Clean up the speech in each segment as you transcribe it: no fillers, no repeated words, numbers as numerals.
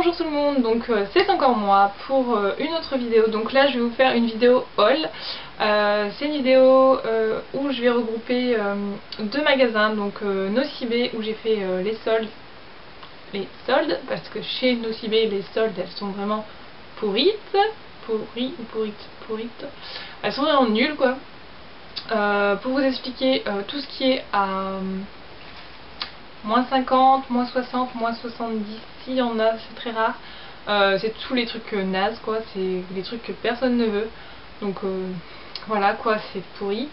Bonjour tout le monde, donc c'est encore moi pour une autre vidéo. Donc là je vais vous faire une vidéo haul. C'est une vidéo où je vais regrouper deux magasins, donc Nocibé où j'ai fait les soldes, parce que chez Nocibé les soldes elles sont vraiment pourrites. Pourrites. Elles sont vraiment nulles quoi. Pour vous expliquer tout ce qui est à moins 50, moins 60, moins 70, s'il y en a, c'est très rare. C'est tous les trucs nazes quoi, c'est les trucs que personne ne veut. Donc voilà quoi, c'est pourri.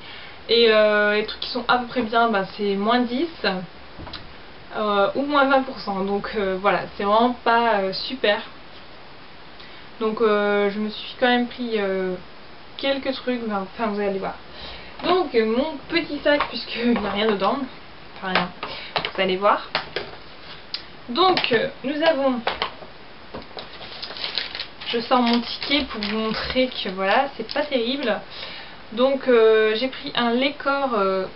Et les trucs qui sont à peu près bien, bah, c'est moins 10 ou moins 20%. Donc voilà, c'est vraiment pas super. Donc je me suis quand même pris quelques trucs, mais enfin vous allez voir. Donc mon petit sac, puisqu'il n'y a rien dedans, enfin rien, vous allez voir. Donc nous avons, je sors mon ticket pour vous montrer que voilà, c'est pas terrible. Donc j'ai pris un Lecor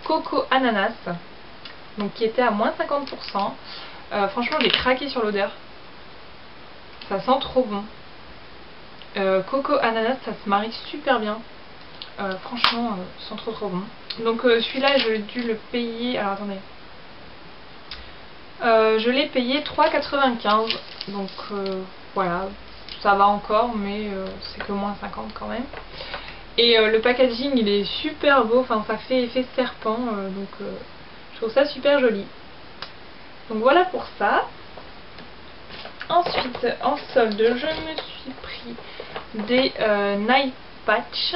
coco ananas, donc qui était à moins 50%. Franchement j'ai craqué sur l'odeur, ça sent trop bon. Coco ananas, ça se marie super bien. Franchement, sont trop bon. Donc celui-là, j'ai dû le payer. Alors attendez. Je l'ai payé 3,95. Donc voilà, ça va encore, mais c'est que moins 50 quand même. Et le packaging, il est super beau. Enfin, ça fait effet serpent. Donc je trouve ça super joli. Donc voilà pour ça. Ensuite, en solde, je me suis pris des Night Patch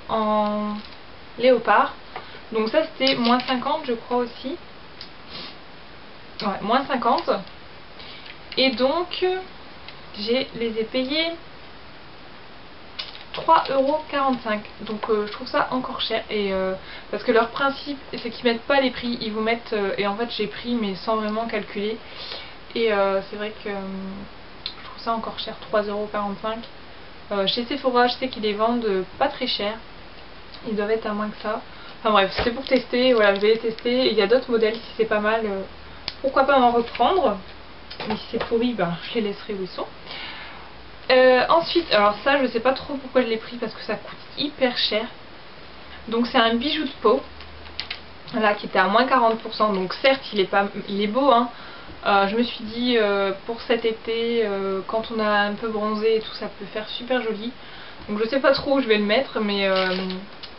en léopard. Donc ça c'était moins 50 je crois aussi. Ouais, moins 50. Et donc les ai payés 3,45 €. Donc je trouve ça encore cher. Et parce que leur principe c'est qu'ils mettent pas les prix, ils vous mettent et en fait j'ai pris mais sans vraiment calculer. Et c'est vrai que je trouve ça encore cher, 3,45 €. Chez Sephora je sais qu'ils les vendent pas très cher. Ils doivent être à moins que ça. Enfin bref, c'est pour tester, voilà, je vais les tester. Il y a d'autres modèles, si c'est pas mal, pourquoi pas en reprendre. Mais si c'est pourri, ben, je les laisserai où ils sont. Ensuite, alors ça, je sais pas trop pourquoi je l'ai pris, parce que ça coûte hyper cher. Donc c'est un bijou de peau, là, qui était à moins 40%. Donc certes, il est beau, hein. Je me suis dit, pour cet été, quand on a un peu bronzé et tout, ça peut faire super joli. Donc je sais pas trop où je vais le mettre, mais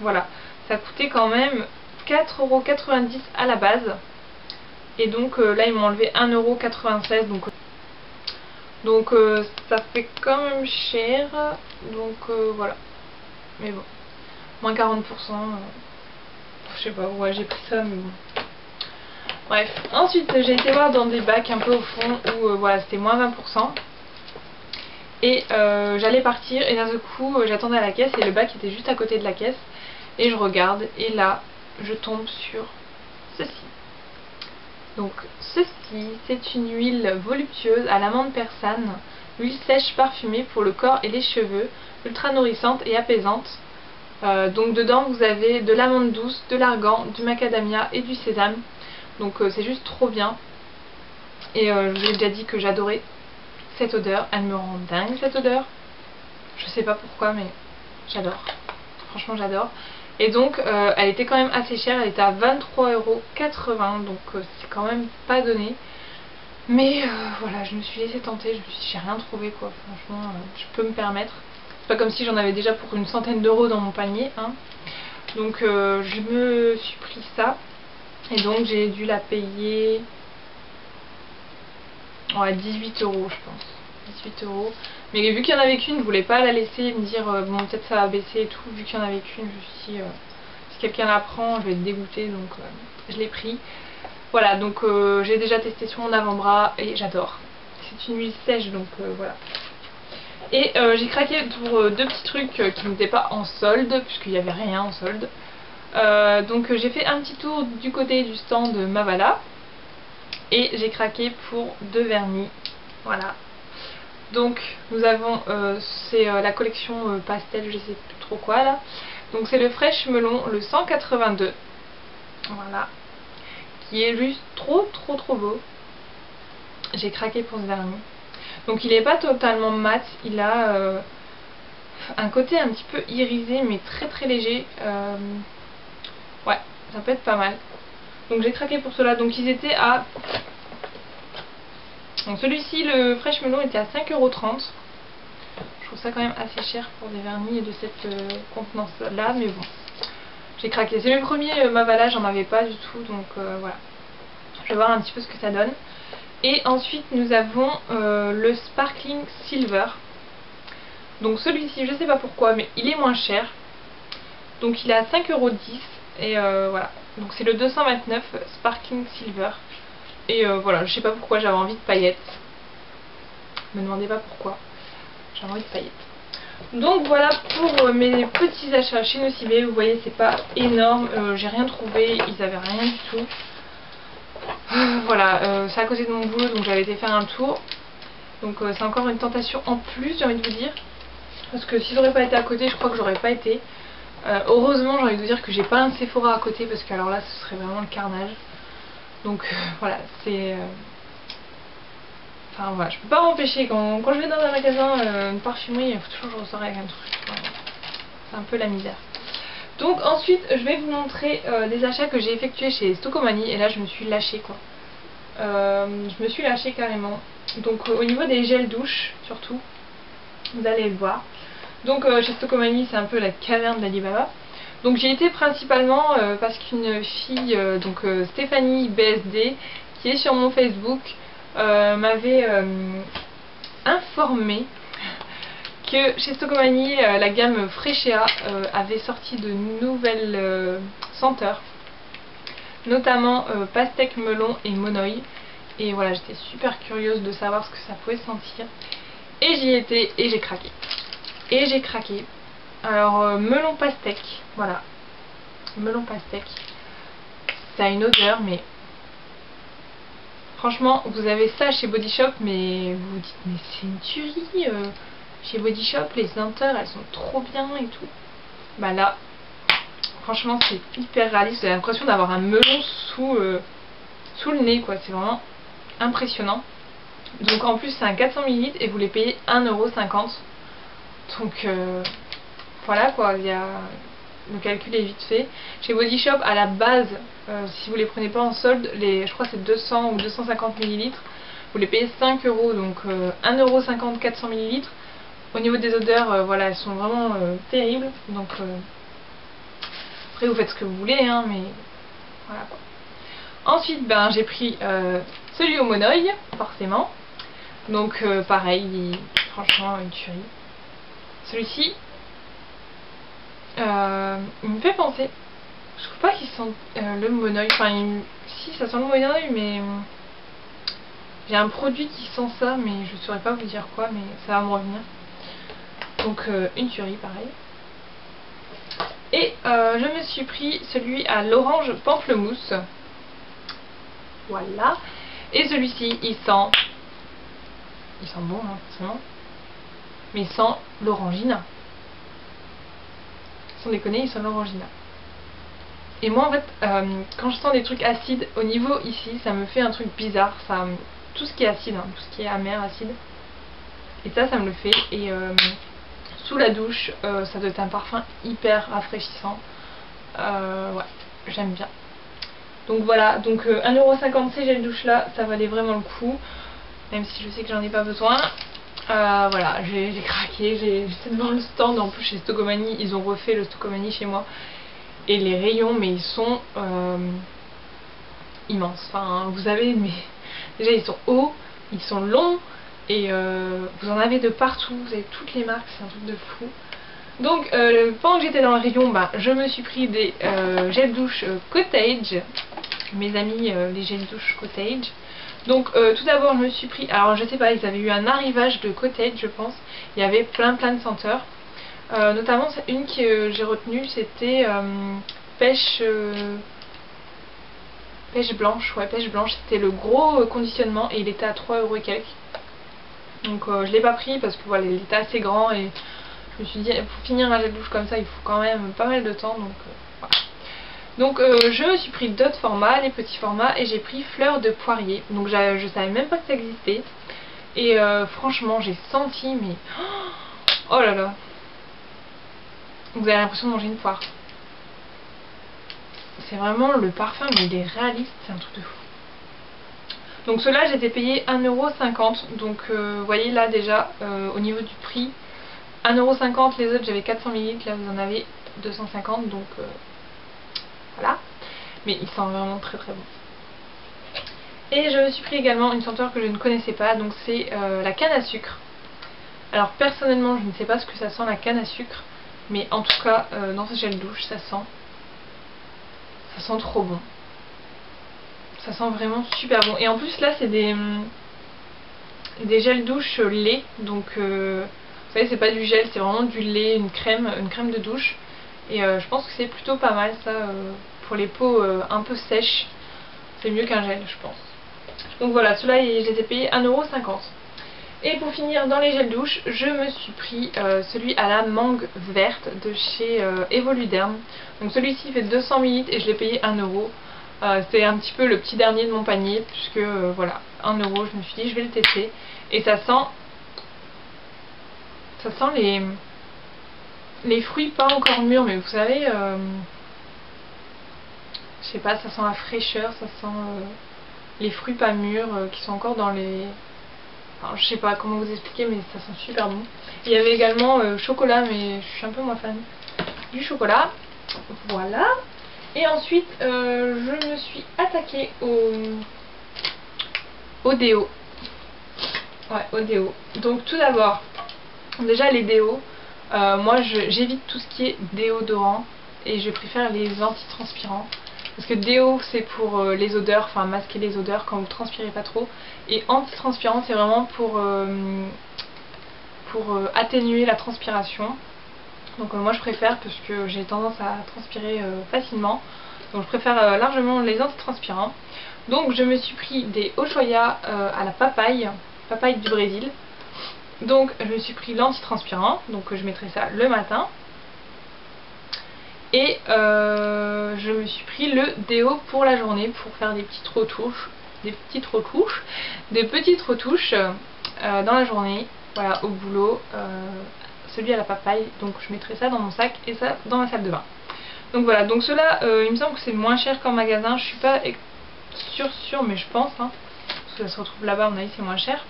voilà. Ça coûtait quand même 4,90 € à la base. Et donc là ils m'ont enlevé 1,96 €. Donc ça fait quand même cher. Donc voilà. Mais bon. Moins 40%. Je sais pas, ouais j'ai pris ça mais bon. Bref. Ensuite j'ai été voir dans des bacs un peu au fond où voilà c'était moins 20%. Et j'allais partir et d'un seul coup j'attendais à la caisse et le bac était juste à côté de la caisse. Et je regarde et là je tombe sur ceci. Donc ceci c'est une huile voluptueuse à l'amande persane, huile sèche parfumée pour le corps et les cheveux, ultra nourrissante et apaisante. Donc dedans vous avez de l'amande douce, de l'argan, du macadamia et du sésame. Donc c'est juste trop bien. Et je vous ai déjà dit que j'adorais cette odeur, elle me rend dingue cette odeur. Je sais pas pourquoi mais j'adore. Franchement j'adore. Et donc elle était quand même assez chère, elle était à 23,80 €, donc c'est quand même pas donné. Mais voilà, je me suis laissée tenter, je me suis dit j'ai rien trouvé quoi, franchement je peux me permettre. C'est pas comme si j'en avais déjà pour une centaine d'euros dans mon panier, hein. Donc je me suis pris ça. Et donc j'ai dû la payer 18 € je pense. 18 €. Mais vu qu'il y en avait qu'une, je voulais pas la laisser et me dire bon peut-être ça va baisser et tout. Vu qu'il y en avait qu'une, je me suis dit si quelqu'un la prend, je vais être dégoûtée, donc je l'ai pris. Voilà, donc j'ai déjà testé sur mon avant-bras et j'adore. C'est une huile sèche, donc voilà. Et j'ai craqué pour deux petits trucs qui n'étaient pas en solde, puisqu'il n'y avait rien en solde. Donc j'ai fait un petit tour du côté du stand de Mavala. Et j'ai craqué pour deux vernis. Voilà. Donc nous avons c'est la collection pastel, je sais plus trop quoi là. Donc c'est le Fresh Melon, le 182. Voilà. Qui est juste trop beau. J'ai craqué pour ce vernis. Donc il est pas totalement mat, il a un côté un petit peu irisé mais très très léger. Ouais, ça peut être pas mal. Donc j'ai craqué pour cela. Donc ils étaient à... Donc celui-ci, le Fresh Melon, était à 5,30 €. Je trouve ça quand même assez cher pour des vernis de cette contenance là, mais bon. J'ai craqué. C'est mes premiers Mavala, j'en avais pas du tout, donc voilà. Je vais voir un petit peu ce que ça donne. Et ensuite nous avons le Sparkling Silver. Donc celui-ci, je sais pas pourquoi, mais il est moins cher. Donc il est à 5,10 € et voilà. Donc c'est le 229 Sparkling Silver. Et voilà, je sais pas pourquoi j'avais envie de paillettes. Me demandez pas pourquoi. J'avais envie de paillettes. Donc voilà pour mes petits achats chez Nocibé. Vous voyez, c'est pas énorme. J'ai rien trouvé, ils avaient rien du tout. Voilà, c'est à côté de mon boulot, donc j'avais été faire un tour. Donc c'est encore une tentation en plus, j'ai envie de vous dire. Parce que si j'aurais pas été à côté, je crois que j'aurais pas été. Heureusement, j'ai envie de vous dire que j'ai pas un Sephora à côté, parce que alors là, ce serait vraiment le carnage. Donc voilà, c'est... Enfin voilà, je peux pas m'empêcher. Quand je vais dans un magasin, une parfumerie, il faut toujours que je ressors avec un truc. Voilà. C'est un peu la misère. Donc ensuite, je vais vous montrer des achats que j'ai effectués chez Stocomanie. Et là, je me suis lâchée quoi. Je me suis lâchée carrément. Donc au niveau des gels douche, surtout, vous allez le voir. Donc chez Stocomanie, c'est un peu la caverne d'Alibaba. Donc j'y étais principalement parce qu'une fille, Stéphanie BSD, qui est sur mon Facebook, m'avait informé que chez Stocomanie, la gamme Freshéa avait sorti de nouvelles senteurs, notamment pastèque, melon et monoï. Et voilà, j'étais super curieuse de savoir ce que ça pouvait sentir. Et j'y étais et j'ai craqué. Et j'ai craqué. Alors, melon pastèque, voilà. Melon pastèque. Ça a une odeur, mais... Franchement, vous avez ça chez Body Shop, mais vous vous dites, mais c'est une tuerie. Chez Body Shop, les senteurs, elles sont trop bien et tout. Bah là, franchement, c'est hyper réaliste. Vous avez l'impression d'avoir un melon sous le nez, quoi. C'est vraiment impressionnant. Donc en plus, c'est un 400 ml et vous les payez 1,50 €. Donc... voilà quoi, le calcul est vite fait. Chez Body Shop, à la base, si vous les prenez pas en solde, je crois que c'est 200 ou 250 ml, vous les payez 5 €, donc 1,50 € 400 ml. Au niveau des odeurs, voilà, elles sont vraiment terribles. Donc après vous faites ce que vous voulez, hein, mais voilà quoi. Ensuite, ben, j'ai pris celui au monoï, forcément. Donc pareil, franchement une tuerie. Celui-ci, il me fait penser, je trouve pas qu'il sent le monoï, enfin si ça sent le monoï, mais j'ai un produit qui sent ça, mais je saurais pas vous dire quoi, mais ça va me revenir. Donc une tuerie pareil. Et je me suis pris celui à l'orange pamplemousse, voilà. Et celui-ci il sent bon hein, forcément, mais il sent l'orangina. Sans déconner, il sent l'orangina. Et moi en fait, quand je sens des trucs acides au niveau ici, ça me fait un truc bizarre. Tout ce qui est acide, hein, tout ce qui est amer, acide. Et ça me le fait. Et sous la douche, ça doit être un parfum hyper rafraîchissant. Ouais, j'aime bien. Donc voilà, donc 1,50 € ces gels douche là, ça valait vraiment le coup. Même si je sais que j'en ai pas besoin. Voilà, j'ai craqué, j'étais devant le stand. En plus chez Stocomanie, ils ont refait le Stocomanie chez moi. Et les rayons, mais ils sont immenses. Enfin, vous avez, mais déjà ils sont hauts, ils sont longs. Et vous en avez de partout, vous avez toutes les marques, c'est un truc de fou. Donc pendant que j'étais dans le rayon, bah, je me suis pris des gels douche Cottage. Mes amis, les gels douche Cottage. Donc tout d'abord je me suis pris, alors je sais pas, ils avaient eu un arrivage de Cottage je pense. Il y avait plein de senteurs. Notamment une que j'ai retenue, c'était pêche blanche. Ouais, pêche blanche, c'était le gros conditionnement et il était à 3 € et quelques. Donc je l'ai pas pris parce que voilà, il était assez grand et je me suis dit pour finir un gel douche comme ça il faut quand même pas mal de temps, donc voilà. Donc je me suis pris d'autres formats, les petits formats, et j'ai pris fleurs de poirier. Donc je savais même pas que ça existait. Et franchement j'ai senti mais... Oh là là. Vous avez l'impression de manger une poire. C'est vraiment le parfum, mais il est réaliste, c'est un truc de fou. Donc ceux-là j'étais payé 1,50 €. Donc vous voyez là déjà au niveau du prix 1,50 €, les autres j'avais 400 ml, là vous en avez 250, donc voilà. Mais il sent vraiment très très bon. Et je me suis pris également une senteur que je ne connaissais pas, donc c'est la canne à sucre. Alors personnellement je ne sais pas ce que ça sent la canne à sucre, mais en tout cas dans ce gel douche ça sent trop bon. Ça sent vraiment super bon. Et en plus là c'est des gels douche lait, donc vous savez c'est pas du gel, c'est vraiment du lait, une crème de douche. Et je pense que c'est plutôt pas mal ça pour les peaux un peu sèches. C'est mieux qu'un gel je pense. Donc voilà, ceux-là je les ai payés 1,50 €. Et pour finir dans les gels douche, je me suis pris celui à la mangue verte de chez Evoluderm. Donc celui-ci fait 200 ml et je l'ai payé 1 €. C'est un petit peu le petit dernier de mon panier puisque voilà, 1 €, je me suis dit je vais le tester. Et ça sent les fruits pas encore mûrs, mais vous savez, je sais pas, ça sent la fraîcheur, ça sent les fruits pas mûrs qui sont encore dans les... Alors, je sais pas comment vous expliquer, mais ça sent super bon. Il y avait également chocolat, mais je suis un peu moins fan du chocolat. Voilà. Et ensuite, je me suis attaquée au déo. Ouais, au déo. Donc tout d'abord, déjà les déos, moi j'évite tout ce qui est déodorant et je préfère les antitranspirants. Parce que déo c'est pour les odeurs, enfin masquer les odeurs quand vous transpirez pas trop. Et antitranspirant c'est vraiment pour atténuer la transpiration. Donc moi je préfère parce que j'ai tendance à transpirer facilement. Donc je préfère largement les antitranspirants. Donc je me suis pris des Ushuaïa à la papaye du Brésil. Donc je me suis pris l'antitranspirant, donc je mettrai ça le matin. Et je me suis pris le déo pour la journée pour faire des petites retouches, dans la journée, voilà, au boulot, celui à la papaye, donc je mettrai ça dans mon sac et ça dans ma salle de bain. Donc voilà, donc ceux-là, il me semble que c'est moins cher qu'en magasin, je suis pas sûre, mais je pense, hein, parce que ça se retrouve là-bas, à mon avis c'est moins cher.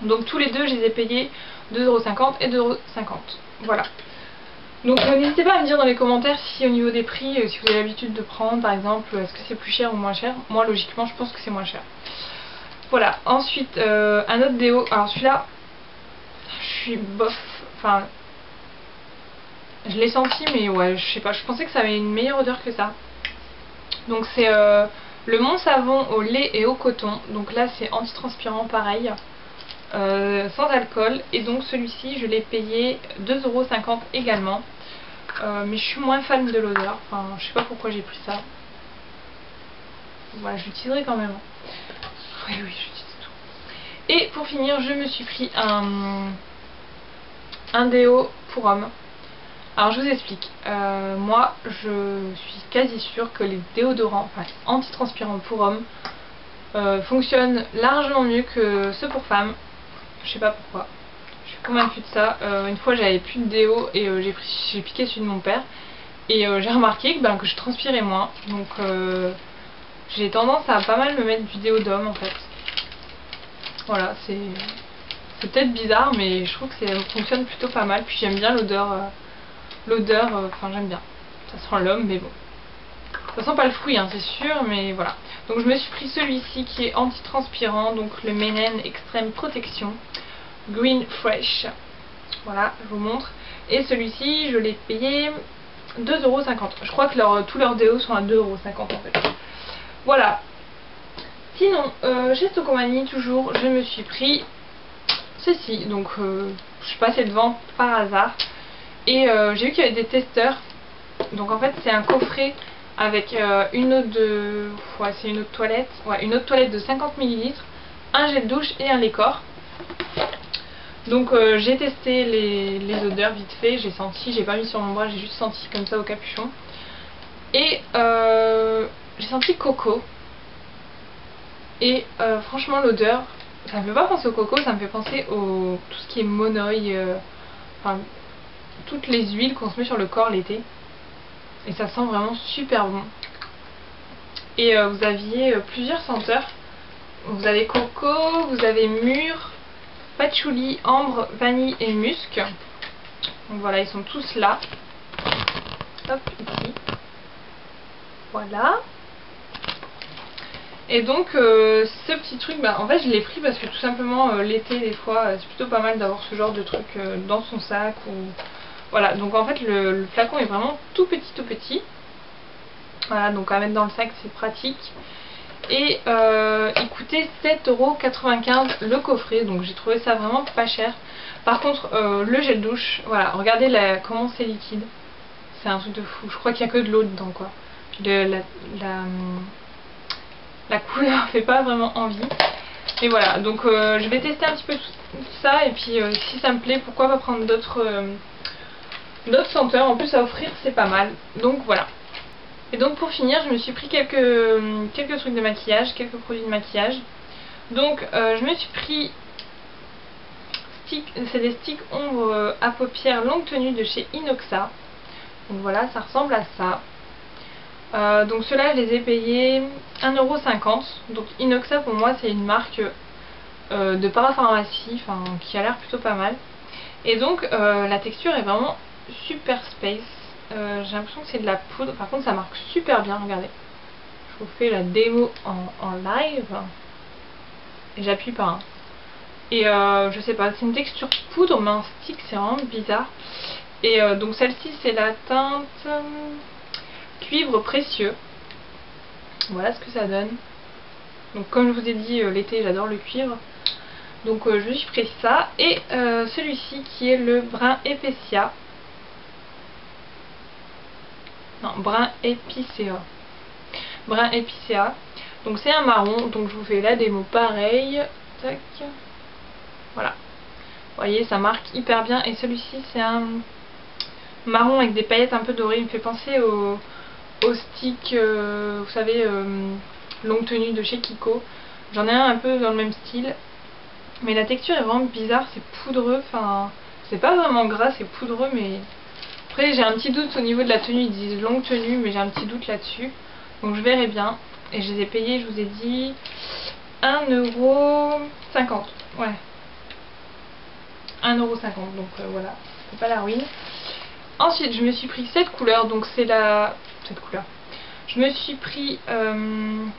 Donc tous les deux, je les ai payés 2,50 € et 2,50 €. Voilà. Donc n'hésitez pas à me dire dans les commentaires si au niveau des prix, si vous avez l'habitude de prendre par exemple, est-ce que c'est plus cher ou moins cher. Moi logiquement je pense que c'est moins cher. Voilà, ensuite un autre déo, alors celui-là, je suis bof, enfin je l'ai senti mais ouais, je sais pas, je pensais que ça avait une meilleure odeur que ça. Donc c'est le Mont Savon au lait et au coton, donc là c'est antitranspirant pareil. Sans alcool, et donc celui-ci je l'ai payé 2,50 € également, mais je suis moins fan de l'odeur, enfin je sais pas pourquoi j'ai pris ça. Voilà, je l'utiliserai quand même. Oui j'utilise tout. Et pour finir je me suis pris un déo pour homme. Alors je vous explique, moi je suis quasi sûre que les déodorants, enfin antitranspirants pour hommes fonctionnent largement mieux que ceux pour femmes. Je sais pas pourquoi, je suis convaincue de ça. Une fois j'avais plus de déo et j'ai piqué celui de mon père et j'ai remarqué que je transpirais moins, donc j'ai tendance à pas mal me mettre du déo d'homme en fait. Voilà, c'est peut-être bizarre mais je trouve que ça fonctionne plutôt pas mal, puis j'aime bien l'odeur, enfin j'aime bien, ça sent l'homme mais bon. Ça sent pas le fruit, hein, c'est sûr, mais voilà. Donc je me suis pris celui-ci qui est antitranspirant, donc le Menen Extreme Protection Green Fresh. Voilà, je vous montre. Et celui-ci, je l'ai payé 2,50 €. Je crois que tous leurs déos sont à 2,50 € en fait. Voilà. Sinon, chez Stocomanie, toujours, je me suis pris ceci. Donc, je suis passée devant par hasard. Et j'ai vu qu'il y avait des testeurs. Donc en fait, c'est un coffret avec une eau de... Ouais, c'est une eau de toilette. Ouais, une eau de toilette de 50 ml, un gel douche et un lait corps. Donc j'ai testé les odeurs vite fait, j'ai senti, j'ai pas mis sur mon bras, j'ai juste senti comme ça au capuchon. Et j'ai senti coco. Et franchement l'odeur, ça me fait pas penser au coco, ça me fait penser au tout ce qui est monoï, enfin toutes les huiles qu'on se met sur le corps l'été. Et ça sent vraiment super bon. Et vous aviez plusieurs senteurs. Vous avez coco, vous avez mûre, patchouli, ambre, vanille et musc. Donc voilà, ils sont tous là. Hop, ici. Voilà. Et donc ce petit truc, en fait je l'ai pris parce que tout simplement l'été des fois c'est plutôt pas mal d'avoir ce genre de truc dans son sac ou... Voilà, donc en fait le flacon est vraiment tout petit tout petit. Voilà, donc à mettre dans le sac c'est pratique. Et il coûtait 7,95 € le coffret, donc j'ai trouvé ça vraiment pas cher. Par contre le gel douche, voilà, regardez comment c'est liquide. C'est un truc de fou, je crois qu'il n'y a que de l'eau dedans quoi. La couleur fait pas vraiment envie. Et voilà, donc je vais tester un petit peu tout ça. Et puis si ça me plaît, pourquoi pas prendre d'autres senteurs. En plus à offrir c'est pas mal. Donc voilà. Et donc pour finir, je me suis pris quelques trucs de maquillage, quelques produits de maquillage. Donc je me suis pris c'est des sticks ombre à paupières longue tenue de chez Inoxa. Donc voilà, ça ressemble à ça. Donc ceux-là je les ai payés 1,50 €. Donc Inoxa pour moi c'est une marque de parapharmacie qui a l'air plutôt pas mal. Et donc la texture est vraiment super space. J'ai l'impression que c'est de la poudre. Par contre ça marque super bien, regardez. Je vous fais la démo en live. Et j'appuie pas. Et je sais pas, c'est une texture poudre mais en stick, c'est vraiment bizarre. Et donc celle-ci c'est la teinte cuivre précieux. Voilà ce que ça donne. Donc comme je vous ai dit l'été j'adore le cuivre. Donc je me suis pris ça. Et celui-ci qui est le brun épicéa. Non, brun épicéa. Brun épicéa. Donc c'est un marron. Donc je vous fais la démo pareil. Tac. Voilà. Vous voyez ça marque hyper bien. Et celui-ci c'est un marron avec des paillettes un peu dorées. Il me fait penser au stick, vous savez, longue tenue de chez Kiko. J'en ai un peu dans le même style. Mais la texture est vraiment bizarre, c'est poudreux. Enfin, c'est pas vraiment gras, c'est poudreux. Mais après j'ai un petit doute au niveau de la tenue. Ils disent longue tenue mais j'ai un petit doute là-dessus. Donc je verrai bien. Et je les ai payés, je vous ai dit 1,50 €. Ouais, 1,50 €. Donc voilà, c'est pas la ruine. Ensuite je me suis pris cette couleur. Donc c'est cette couleur. Je me suis pris comment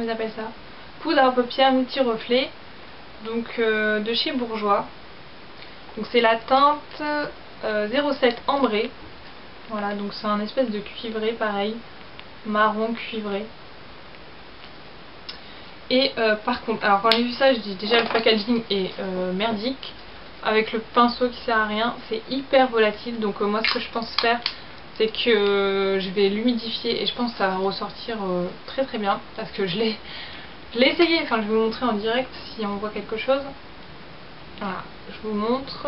ils appellent ça, poudre à paupières multi-reflet. Donc de chez Bourjois. Donc c'est la teinte 07 ambré. Voilà, donc c'est un espèce de cuivré pareil, marron cuivré. Et par contre, alors quand j'ai vu ça, je dis déjà le packaging est merdique. Avec le pinceau qui sert à rien, c'est hyper volatile. Donc moi ce que je pense faire, c'est que je vais l'humidifier et je pense que ça va ressortir très très bien. Parce que je l'ai essayé, enfin je vais vous montrer en direct si on voit quelque chose. Voilà, je vous montre.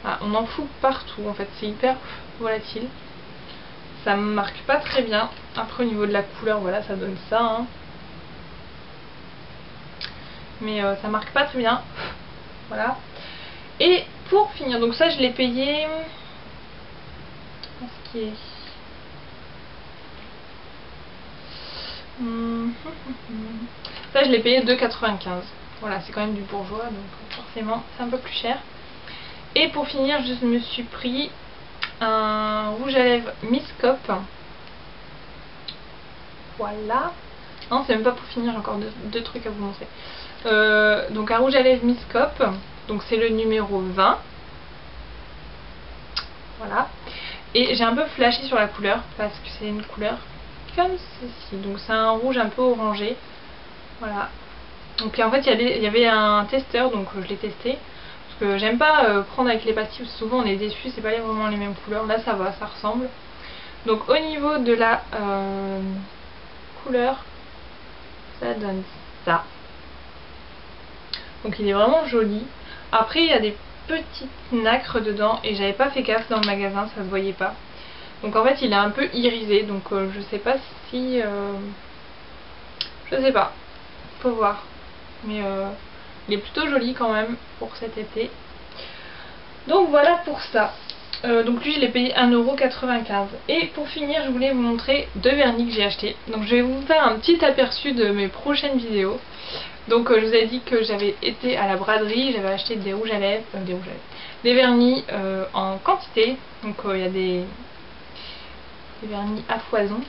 Voilà, on en fout partout en fait, c'est hyper volatile. Ça me marque pas très bien. Après au niveau de la couleur, voilà, ça donne ça. Hein. Mais ça marque pas très bien. Voilà. Et pour finir, donc ça je l'ai payé. Ce qui est. Ça je l'ai payé 2,95 €. Voilà, c'est quand même du Bourjois, donc forcément c'est un peu plus cher. Et pour finir, je me suis pris un rouge à lèvres Miss Cop. Voilà. Non, c'est même pas pour finir, j'ai encore deux trucs à vous montrer. Donc un rouge à lèvres Miss Cop. Donc c'est le numéro 20. Voilà. Et j'ai un peu flashé sur la couleur parce que c'est une couleur comme ceci. Donc c'est un rouge un peu orangé. Voilà. Donc en fait il y avait un testeur, donc je l'ai testé. Parce que j'aime pas prendre avec les pastilles, parce que souvent on est déçu, c'est pas vraiment les mêmes couleurs. Là ça va, ça ressemble. Donc au niveau de la couleur, ça donne ça. Donc il est vraiment joli. Après il y a des petites nacres dedans et j'avais pas fait gaffe dans le magasin, ça se voyait pas. Donc en fait il est un peu irisé, donc je sais pas si Je sais pas, faut voir. Mais il est plutôt joli quand même pour cet été. Donc voilà pour ça. Donc lui je l'ai payé 1,95 €. Et pour finir je voulais vous montrer deux vernis que j'ai achetés. Donc je vais vous faire un petit aperçu de mes prochaines vidéos. Donc je vous ai dit que j'avais été à la braderie, j'avais acheté des rouges à lèvres, des vernis en quantité. Donc il y a des vernis à foison.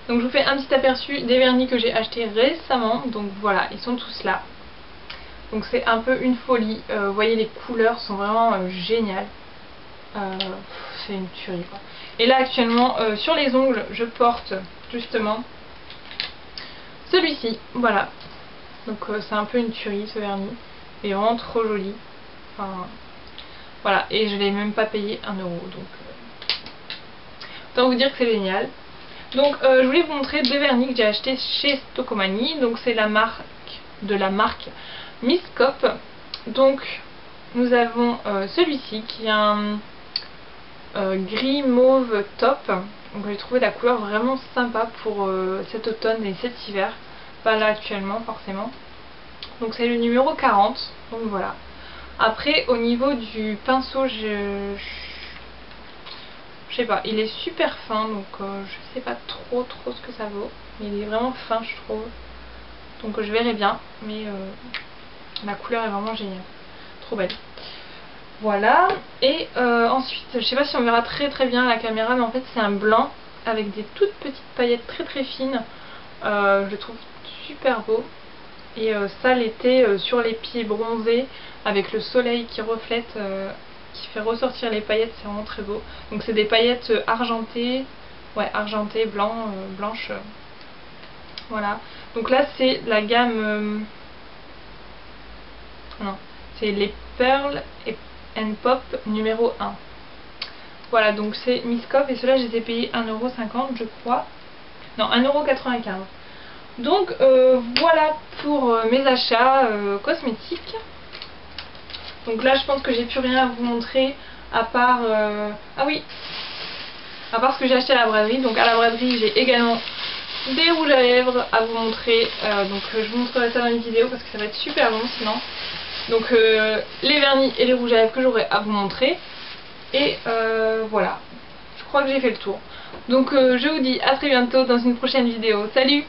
Donc je vous fais un petit aperçu des vernis que j'ai achetés récemment. Donc voilà, ils sont tous là. Donc c'est un peu une folie. Vous voyez, les couleurs sont vraiment géniales. C'est une tuerie quoi. Et là actuellement sur les ongles je porte justement celui-ci. Voilà. Donc c'est un peu une tuerie ce vernis. Il est vraiment trop joli. Enfin, voilà. Et je l'ai même pas payé 1 €. Donc autant vous dire que c'est génial. Donc je voulais vous montrer deux vernis que j'ai achetés chez Stocomanie. Donc c'est la marque Miss Cop. Donc nous avons celui-ci qui est un gris mauve top. Donc j'ai trouvé la couleur vraiment sympa pour cet automne et cet hiver. Pas là actuellement forcément. Donc c'est le numéro 40. Donc voilà. Après au niveau du pinceau je sais pas, il est super fin, donc je sais pas trop ce que ça vaut, mais il est vraiment fin je trouve, donc je verrai bien, mais la couleur est vraiment géniale, trop belle. Voilà, et ensuite, je sais pas si on verra très bien à la caméra, mais en fait c'est un blanc avec des toutes petites paillettes très fines, je le trouve super beau, et ça l'été sur les pieds bronzés, avec le soleil qui reflète, qui fait ressortir les paillettes, c'est vraiment très beau. Donc c'est des paillettes argentées, ouais argentées, blanches, voilà. Donc là c'est la gamme, non, c'est les Pearl and Pop numéro 1. Voilà, donc c'est Miss Cop, et ceux-là je les ai payés 1,50 € je crois, non 1,95 €. Donc voilà pour mes achats cosmétiques. Donc là je pense que j'ai plus rien à vous montrer à part ah oui, à part ce que j'ai acheté à la braderie. Donc à la braderie j'ai également des rouges à lèvres à vous montrer, donc je vous montrerai ça dans une vidéo parce que ça va être super long sinon. Donc les vernis et les rouges à lèvres que j'aurai à vous montrer, et voilà, je crois que j'ai fait le tour. Donc je vous dis à très bientôt dans une prochaine vidéo. Salut!